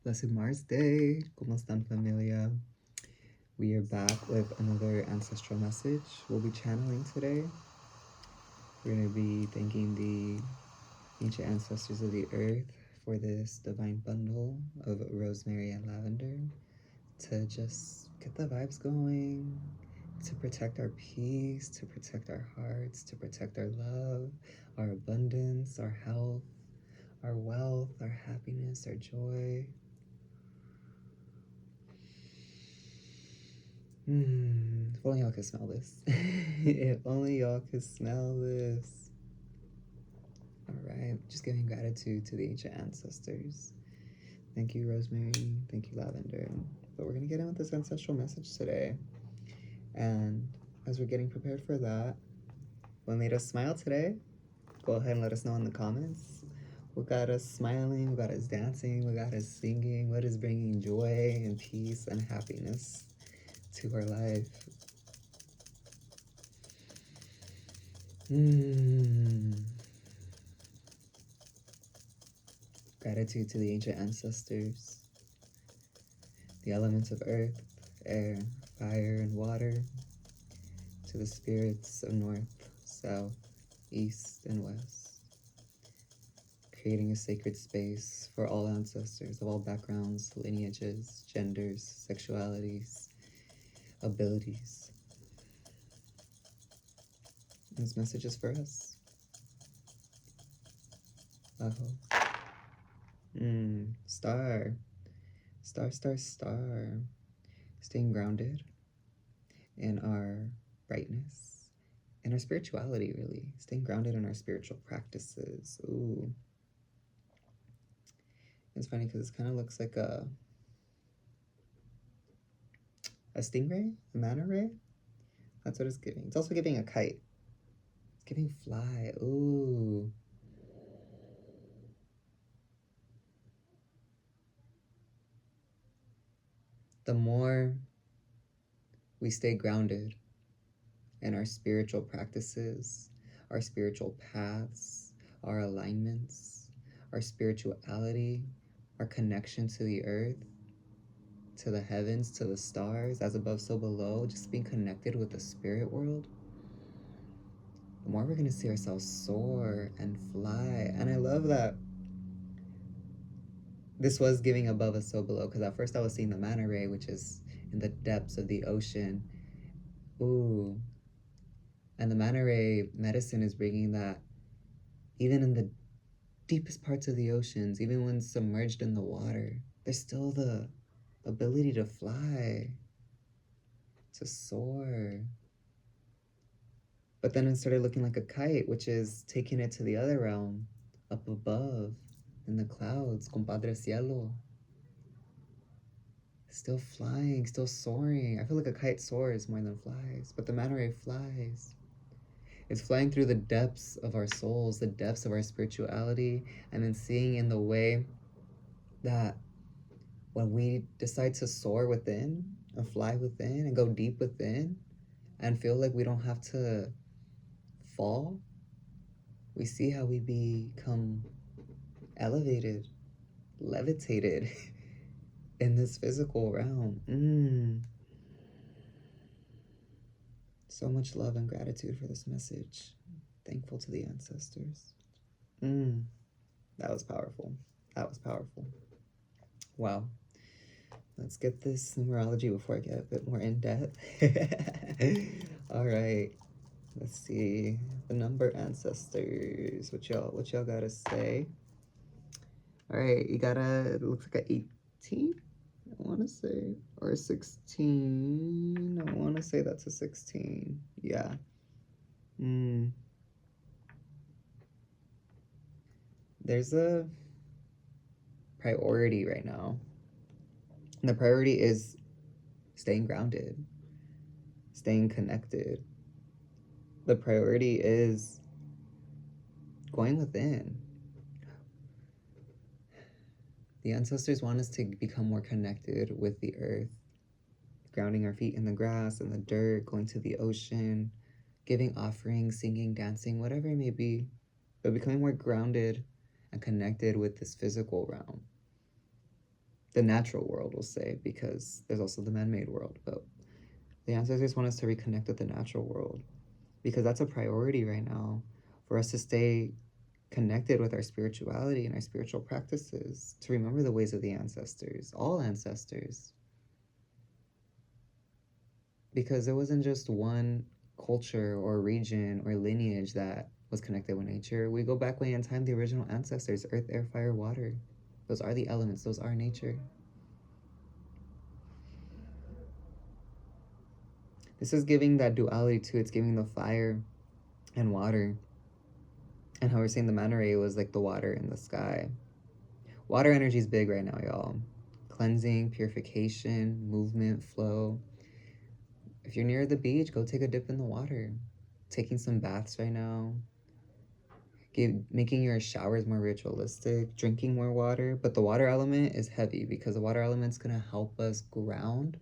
Blessed Mars Day. ¿Cómo están, familia? We are back with another ancestral message we'll be channeling today. We're going to be thanking the ancient ancestors of the earth for this divine bundle of rosemary and lavender to just get the vibes going, to protect our peace, to protect our hearts, to protect our love, our abundance, our health, our wealth, our happiness, our joy. If only y'all could smell this. If only y'all could smell this. Alright, just giving gratitude to the ancient ancestors. Thank you, Rosemary. Thank you, Lavender. But we're going to get in with this ancestral message today. And as we're getting prepared for that, what made us smile today? Go ahead and let us know in the comments. What got us smiling? What got us dancing? What got us singing? What is bringing joy and peace and happiness to our life? Gratitude to the ancient ancestors, the elements of earth, air, fire, and water, to the spirits of north, south, east, and west, creating a sacred space for all ancestors of all backgrounds, lineages, genders, sexualities, abilities. This message is for us. Star. Star, star, star. Staying grounded in our brightness, in our spirituality, really. Staying grounded in our spiritual practices. Ooh. It's funny because it kind of looks like a stingray, a manta ray. That's what it's giving. It's also giving a kite. It's giving fly. Ooh. The more we stay grounded in our spiritual practices, our spiritual paths, our alignments, our spirituality, our connection to the earth, to the heavens, to the stars, as above, so below, just being connected with the spirit world, the more we're going to see ourselves soar and fly. And I love that this was giving above us, so below, because at first I was seeing the manta ray, which is in the depths of the ocean. Ooh. And the manta ray medicine is bringing that even in the deepest parts of the oceans, even when submerged in the water, there's still the ability to fly, to soar. But then it started looking like a kite, which is taking it to the other realm, up above, in the clouds, compadre cielo. Still flying, still soaring. I feel like a kite soars more than flies, but the manta ray flies. It's flying through the depths of our souls, the depths of our spirituality, and then seeing in the way that when we decide to soar within and fly within and go deep within and feel like we don't have to fall, we see how we become elevated, levitated in this physical realm. So much love and gratitude for this message. Thankful to the ancestors. That was powerful. That was powerful. Wow. Let's get this numerology before I get a bit more in depth. All right. Let's see the number ancestors. What y'all gotta say? All right, you gotta. It looks like a 18. I want to say, or a 16. I want to say that's a 16. Yeah. There's a priority right now. And the priority is staying grounded, staying connected. The priority is going within. The ancestors want us to become more connected with the earth, grounding our feet in the grass and the dirt, going to the ocean, giving offerings, singing, dancing, whatever it may be, but becoming more grounded and connected with this physical realm. the natural world, we'll say, because there's also the man-made world. But the ancestors want us to reconnect with the natural world, because that's a priority right now for us to stay connected with our spirituality and our spiritual practices, to remember the ways of the ancestors, all ancestors. Because there wasn't just one culture or region or lineage that was connected with nature. We go back way in time, the original ancestors, earth, air, fire, water. Those are the elements, those are nature. This is giving that duality too. It's giving the fire and water. And how we're saying the manta ray was like the water in the sky. Water energy is big right now, y'all. Cleansing, purification, movement, flow. If you're near the beach, go take a dip in the water. Taking some baths right now. Making your showers more ritualistic, drinking more water. But the water element is heavy, because the water element's gonna help us ground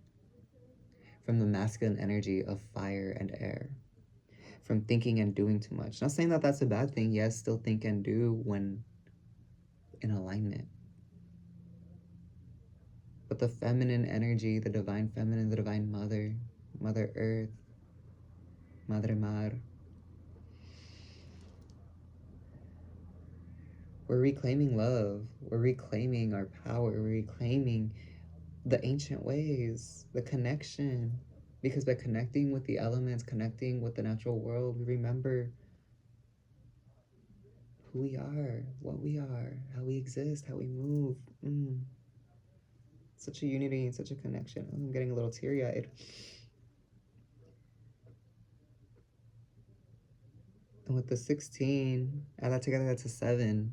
from the masculine energy of fire and air, from thinking and doing too much. Not saying that that's a bad thing. Yes, still think and do when in alignment. But the feminine energy, the divine feminine, the divine mother, Mother Earth, Madre Mar, we're reclaiming love. We're reclaiming our power. We're reclaiming the ancient ways, the connection. Because by connecting with the elements, connecting with the natural world, we remember who we are, what we are, how we exist, how we move. Such a unity and such a connection. Oh, I'm getting a little teary-eyed. And with the 16, add that together, that's a 7.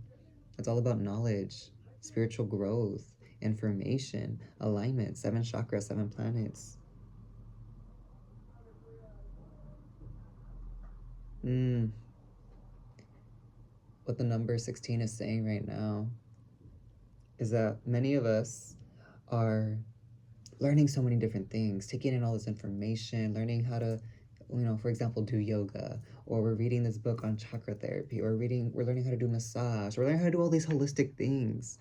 It's all about knowledge, spiritual growth, information, alignment, 7 chakras, 7 planets. What the number 16 is saying right now is that many of us are learning so many different things, taking in all this information, learning how to, for example, do yoga, or we're reading this book on chakra therapy, or we're learning how to do massage, we're learning how to do all these holistic things.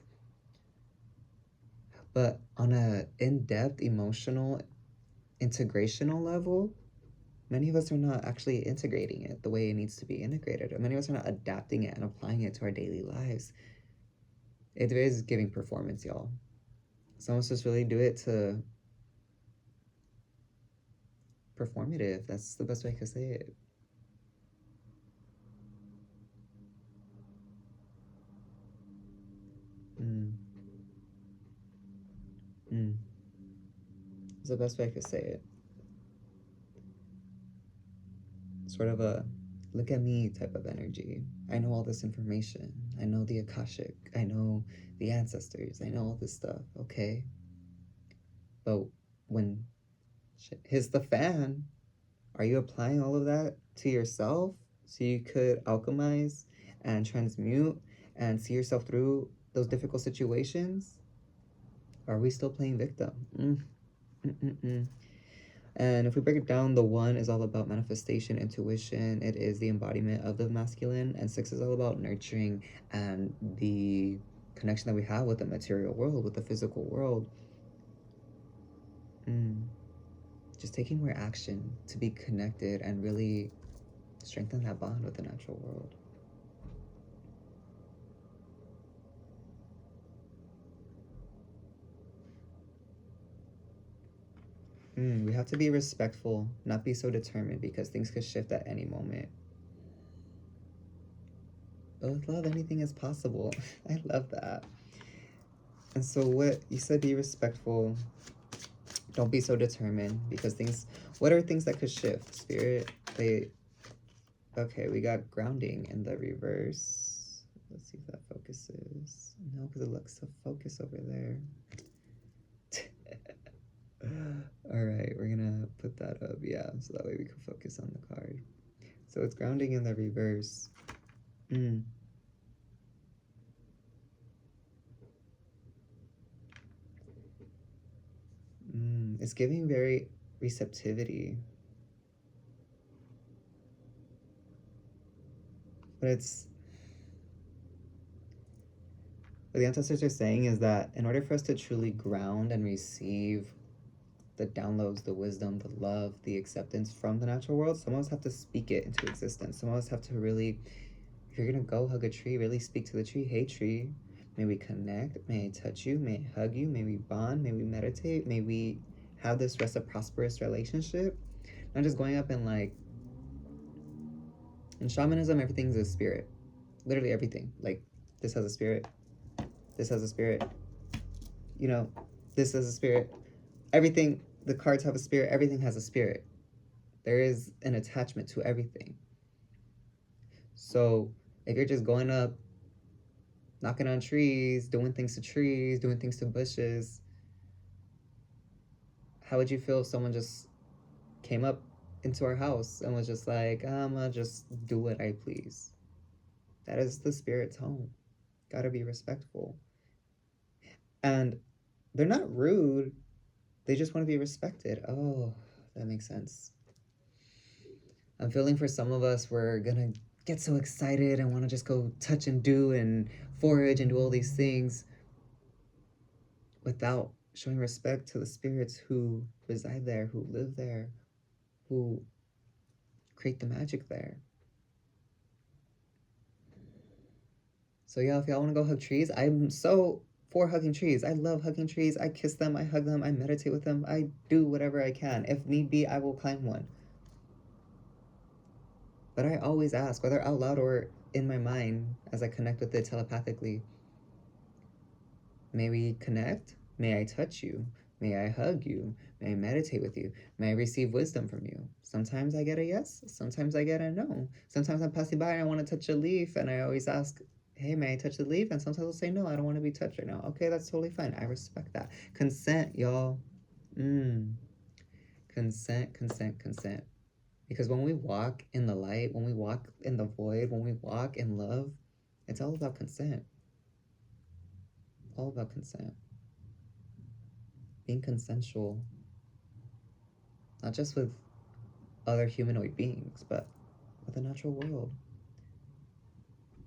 But on a in-depth emotional integrational level, many of us are not actually integrating it the way it needs to be integrated. Or many of us are not adapting it and applying it to our daily lives. It is giving performance, y'all. Some of us just really do it to performative. That's the best way I could say it. It's the best way I could say it. Sort of a look at me type of energy. I know all this information. I know the Akashic. I know the ancestors. I know all this stuff. Okay. But when shit hits the fan, are you applying all of that to yourself so you could alchemize and transmute and see yourself through those difficult situations? Or are we still playing victim? And if we break it down, the 1 is all about manifestation, intuition. It is the embodiment of the masculine. And 6 is all about nurturing and the connection that we have with the material world, with the physical world. Just taking more action to be connected and really strengthen that bond with the natural world. We have to be respectful, not be so determined, because things could shift at any moment. But with love, anything is possible. I love that. And so what you said, be respectful. Don't be so determined, because what are things that could shift? Spirit, okay, we got grounding in the reverse. Let's see if that focuses. No, because it looks to focus over there. All right, we're gonna put that up, yeah, so that way we can focus on the card. So it's grounding in the reverse. It's giving very receptivity. But What the ancestors are saying is that in order for us to truly ground and receive the downloads, the wisdom, the love, the acceptance from the natural world, some of us have to speak it into existence. Some of us have to really, if you're gonna go hug a tree, really speak to the tree. Hey tree, may we connect, may I touch you, may I hug you, may we bond, may we meditate, may we have this reciprocous relationship. Not just going up and like, in shamanism, everything's a spirit. Literally everything. Like, this has a spirit, this has a spirit, you know, this has a spirit. Everything, the cards have a spirit, everything has a spirit. There is an attachment to everything. So if you're just going up, knocking on trees, doing things to trees, doing things to bushes, how would you feel if someone just came up into our house and was just like, I'm gonna just do what I please? That is the spirit's home. Gotta be respectful. And they're not rude, they just want to be respected. Oh, that makes sense. I'm feeling for some of us, we're gonna get so excited and want to just go touch and do and forage and do all these things without showing respect to the spirits who reside there, who live there, who create the magic there. So yeah, if y'all want to go hug trees, I'm so for hugging trees. I love hugging trees. I kiss them, I hug them, I meditate with them, I do whatever I can. If need be, I will climb one. But I always ask, whether out loud or in my mind as I connect with it telepathically, may we connect? May I touch you? May I hug you? May I meditate with you? May I receive wisdom from you? Sometimes I get a yes, sometimes I get a no. Sometimes I'm passing by and I want to touch a leaf and I always ask, hey, may I touch the leaf? And sometimes I'll say, no, I don't want to be touched right now. Okay, that's totally fine. I respect that. Consent, y'all. Consent, consent, consent. Because when we walk in the light, when we walk in the void, when we walk in love, it's all about consent. All about consent. Being consensual. Not just with other humanoid beings, but with the natural world.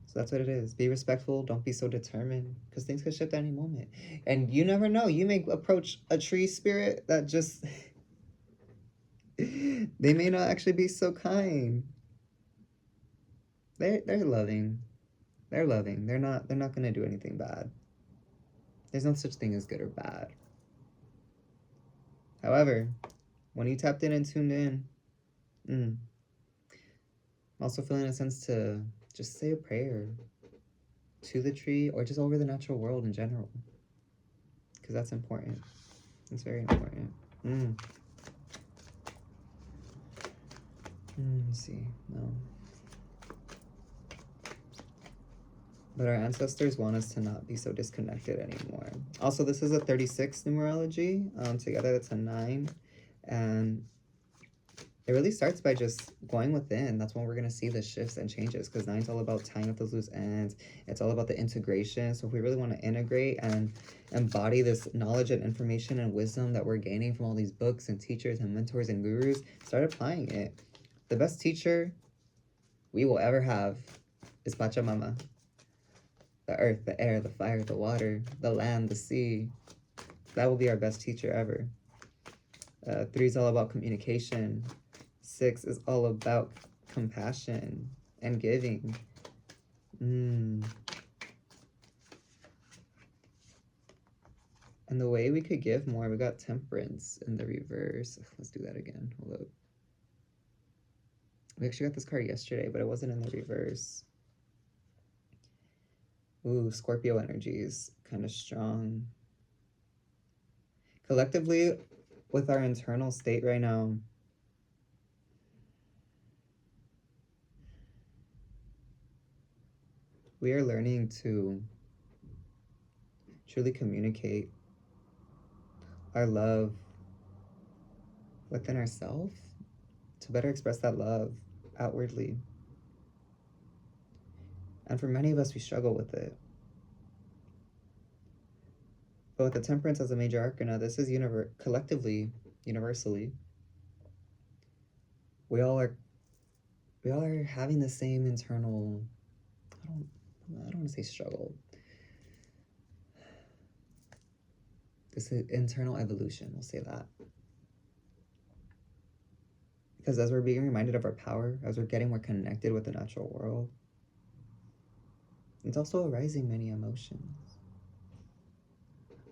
So that's what it is. Be respectful. Don't be so determined, because things could shift at any moment. And you never know. You may approach a tree spirit that just... they may not actually be so kind. They're loving. They're loving. They're not gonna do anything bad. There's no such thing as good or bad. However, when you tapped in and tuned in, I'm also feeling a sense to just say a prayer to the tree or just over the natural world in general, because that's important. It's very important. Let's see. No. But our ancestors want us to not be so disconnected anymore. Also, this is a 36 numerology. Together, that's a 9. And it really starts by just going within. That's when we're going to see the shifts and changes, because 9's all about tying up those loose ends. It's all about the integration. So if we really want to integrate and embody this knowledge and information and wisdom that we're gaining from all these books and teachers and mentors and gurus, start applying it. The best teacher we will ever have is Pachamama. The earth, the air, the fire, the water, the land, the sea. That will be our best teacher ever. 3 is all about communication. 6 is all about compassion and giving. And the way we could give more, we got temperance in the reverse. Let's do that again. Hold up. We actually got this card yesterday, but it wasn't in the reverse. Ooh, Scorpio energy is kind of strong. Collectively, with our internal state right now, we are learning to truly communicate our love within ourselves to better express that love outwardly. And for many of us, we struggle with it. But with the temperance as a major arcana, this is collectively, universally, we all are having the same internal, I don't want to say struggle. This internal evolution, we'll say that. Because as we're being reminded of our power, as we're getting more connected with the natural world, it's also arising many emotions.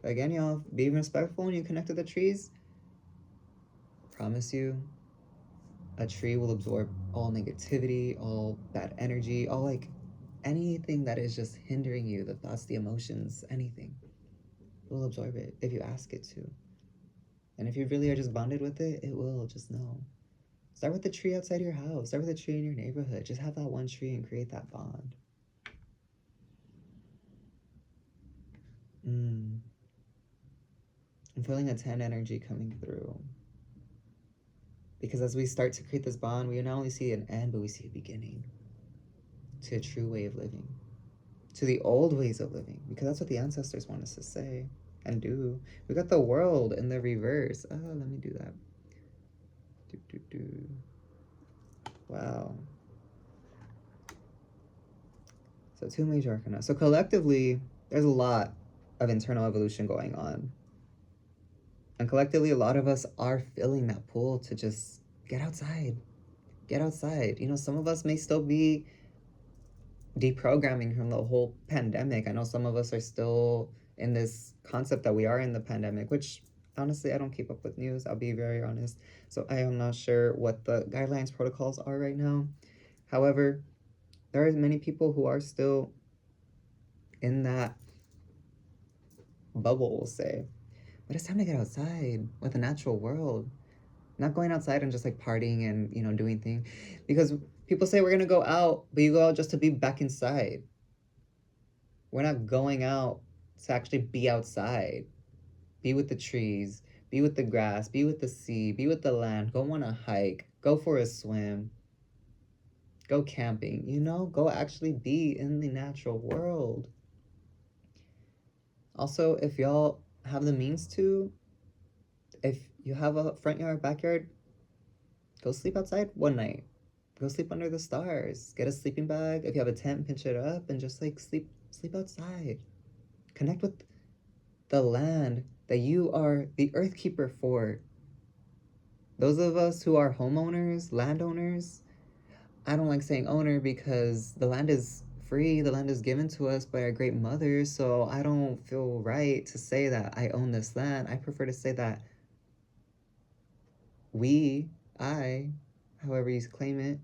Again, y'all, be respectful when you connect to the trees. I promise you, a tree will absorb all negativity, all bad energy, all like anything that is just hindering you, the thoughts, the emotions, anything. It will absorb it if you ask it to. And if you really are just bonded with it, it will, just know. Start with the tree outside your house. Start with a tree in your neighborhood. Just have that one tree and create that bond. I'm feeling a 10 energy coming through. Because as we start to create this bond, we not only see an end, but we see a beginning to a true way of living, to the old ways of living, because that's what the ancestors want us to say and do. We got the world in the reverse. Oh, let me do that. Wow. So 2 major arcana. So collectively, there's a lot of internal evolution going on. And collectively, a lot of us are feeling that pull to just get outside. Get outside. You know, some of us may still be deprogramming from the whole pandemic. I know some of us are still in this concept that we are in the pandemic, which honestly, I don't keep up with news. I'll be very honest. So I am not sure what the guidelines, protocols are right now. However, there are many people who are still in that bubble, we'll say. But it's time to get outside with the natural world. Not going outside and just like partying and, you know, doing things. Because people say we're going to go out, but you go out just to be back inside. We're not going out to actually be outside. Be with the trees, be with the grass, be with the sea, be with the land. Go on a hike, go for a swim, go camping, you know, go actually be in the natural world. Also, if y'all have the means to, if you have a front yard, backyard, go sleep outside one night. Go sleep under the stars. Get a sleeping bag. If you have a tent, pinch it up and just like sleep outside. Connect with the land that you are the earth keeper for. Those of us who are homeowners, landowners, I don't like saying owner because the land is free, the land is given to us by our great mothers, so I don't feel right to say that I own this land. I prefer to say that I, however you claim it,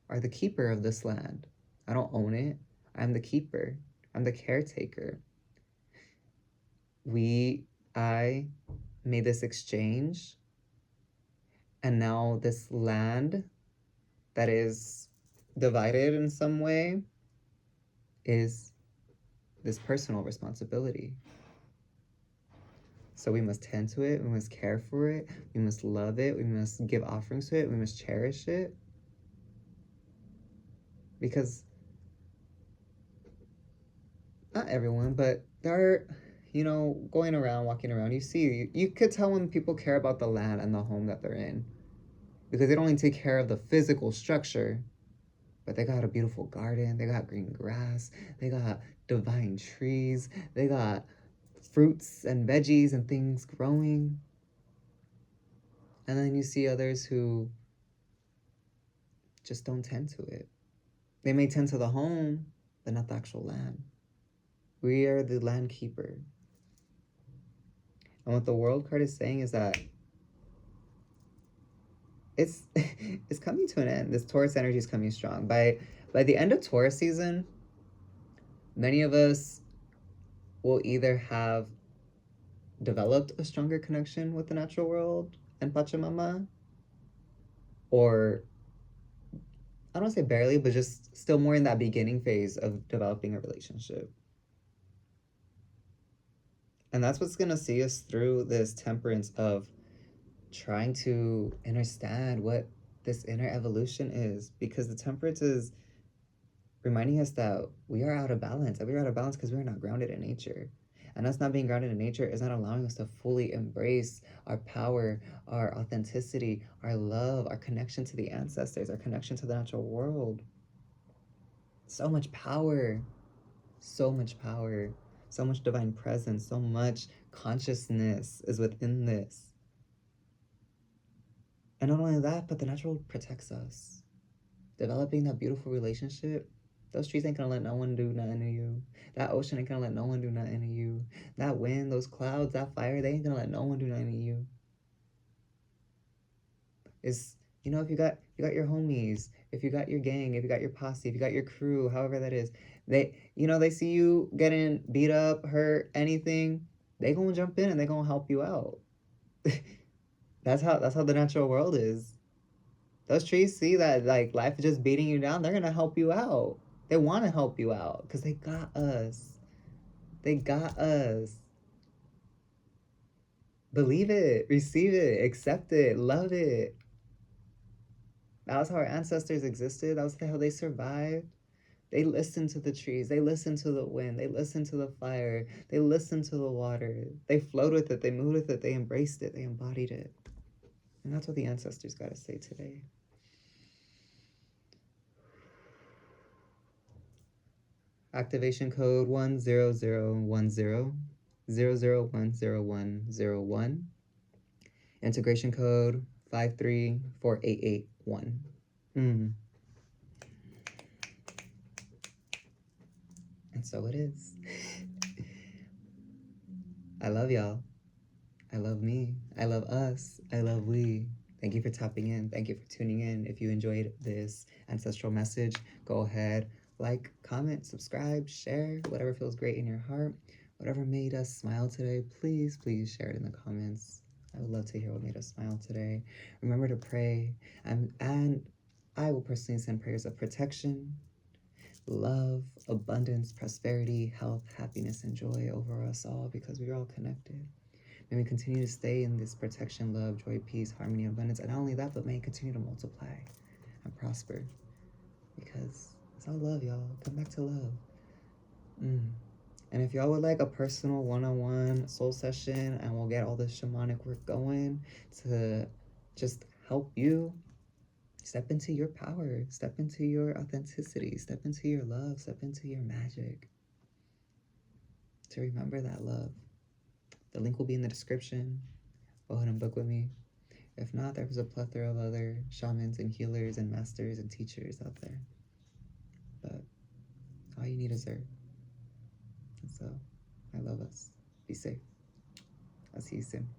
are the keeper of this land. I don't own it. I'm the keeper. I'm the caretaker. I made this exchange, and now this land that is divided in some way is this personal responsibility. So we must tend to it, we must care for it, we must love it, we must give offerings to it, we must cherish it. Because not everyone, but there are, you know, going around, walking around, you could tell when people care about the land and the home that they're in. Because they don't only take care of the physical structure, but they got a beautiful garden, they got green grass, they got divine trees, they got fruits and veggies and things growing. And then you see others who just don't tend to it. They may tend to the home, but not the actual land. We are the land keeper. And what the world card is saying is that it's it's coming to an end. This Taurus energy is coming strong. By the end of Taurus season, many of us will either have developed a stronger connection with the natural world and Pachamama, or I don't want to say barely, but just still more in that beginning phase of developing a relationship. And that's what's going to see us through this temperance of trying to understand what this inner evolution is, because the temperance is reminding us that we are out of balance, that we are out of balance because we're not grounded in nature. And us not being grounded in nature is not allowing us to fully embrace our power, our authenticity, our love, our connection to the ancestors, our connection to the natural world. So much power, so much power, so much divine presence, so much consciousness is within this. And not only that, but the natural protects us. Developing that beautiful relationship, those trees ain't gonna let no one do nothing to you. That ocean ain't gonna let no one do nothing to you. That wind, those clouds, that fire, they ain't gonna let no one do nothing to you. Is, you know, if you got your homies, if you got your gang, if you got your posse, if you got your crew, however that is, they, you know, they see you getting beat up, hurt, anything, they gonna jump in and they gonna help you out. That's how the natural world is. Those trees see that like life is just beating you down, they're gonna help you out. They want to help you out because they got us. They got us. Believe it, receive it, accept it, love it. That was how our ancestors existed. That was how they survived. They listened to the trees. They listened to the wind. They listened to the fire. They listened to the water. They flowed with it. They moved with it. They embraced it. They embodied it. And that's what the ancestors got to say today. Activation code 1001000010101. Integration code 5348881. And so it is. I love y'all. I love me. I love us. I love we. Thank you for tapping in. Thank you for tuning in. If you enjoyed this ancestral message, go ahead, like, comment, subscribe, share, whatever feels great in your heart. Whatever made us smile today, please, please share it in the comments. I would love to hear what made us smile today. Remember to pray, and I will personally send prayers of protection, love, abundance, prosperity, health, happiness, and joy over us all because we're all connected. May we continue to stay in this protection, love, joy, peace, harmony, abundance, and not only that, but may it continue to multiply and prosper because it's all love, y'all. Come back to love. And if y'all would like a personal one-on-one soul session and we'll get all the shamanic work going to just help you step into your power, step into your authenticity, step into your love, step into your magic, to remember that love. The link will be in the description. Go ahead and book with me. If not, there's a plethora of other shamans and healers and masters and teachers out there. But all you need is her. And so, I love us. Be safe. I'll see you soon.